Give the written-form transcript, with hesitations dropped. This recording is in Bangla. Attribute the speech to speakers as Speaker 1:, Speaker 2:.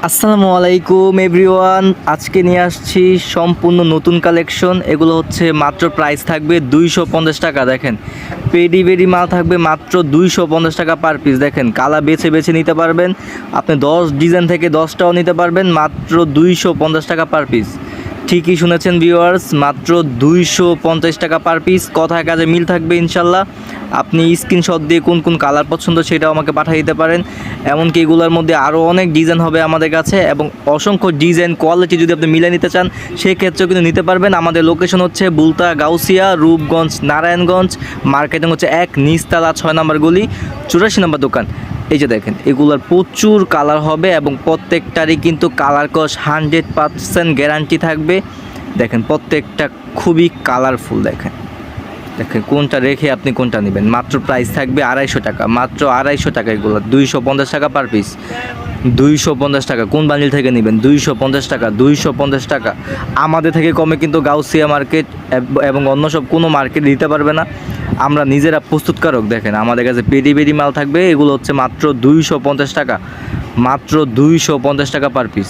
Speaker 1: আসসালামু আলাইকুম এভরিওয়ান, আজকে নিয়ে আসছি সম্পূর্ণ নতুন কালেকশন। এগুলো হচ্ছে মাত্র প্রাইস থাকবে 250 টাকা। দেখেন পেডি বেডি মাল থাকবে মাত্র 250 টাকা পার পিস। দেখেন কালার বেছে বেছে নিতে পারবেন, আপনি 10 ডিজাইন থেকে 10টাও নিতে পারবেন মাত্র 250 টাকা পার পিস। ঠিকই শুনেছেন ভিউয়ার্স, মাত্র 250 টাকা পার পিস। কথায় কাজে মিল থাকবে ইনশাল্লাহ। আপনি স্ক্রিনশট দিয়ে কোন কোন কালার পছন্দ সেটাও আমাকে পাঠিয়ে দিতে পারেন। এমনকি এগুলোর মধ্যে আরও অনেক ডিজাইন হবে আমাদের কাছে, এবং অসংখ্য ডিজাইন কোয়ালিটি যদি আপনি মিলে নিতে চান সেক্ষেত্রেও কিন্তু নিতে পারবেন। আমাদের লোকেশন হচ্ছে বুলতা, গাউসিয়া, রূপগঞ্জ, নারায়ণগঞ্জ। মার্কেটিং হচ্ছে 1 নিচতলা 6 নম্বর গলি, 84 নম্বর দোকান। এই যে দেখেন এগুলার প্রচুর কালার হবে এবং প্রত্যেকটারই কিন্তু কালার কস 100% গ্যারান্টি থাকবে। দেখেন প্রত্যেকটা খুবই কালারফুল। দেখেন দেখেন কোনটা রেখে আপনি কোনটা নেবেন। মাত্র প্রাইস থাকবে 250 টাকা, মাত্র 250 টাকা। এগুলো 250 টাকা পার পিস, 250 টাকা। কোন বান্ডিল থেকে নেবেন? 250 টাকা, 250 টাকা। আমাদের থেকে কমে কিন্তু গাউসিয়া মার্কেট এবং অন্য সব কোনো মার্কেট দিতে পারবে না। আমরা নিজেরা প্রস্তুতকারক। দেখেন আমাদের কাছে পেডি বেডি মাল থাকবে, এগুলো হচ্ছে মাত্র 250 টাকা, মাত্র 250 টাকা পার পিস।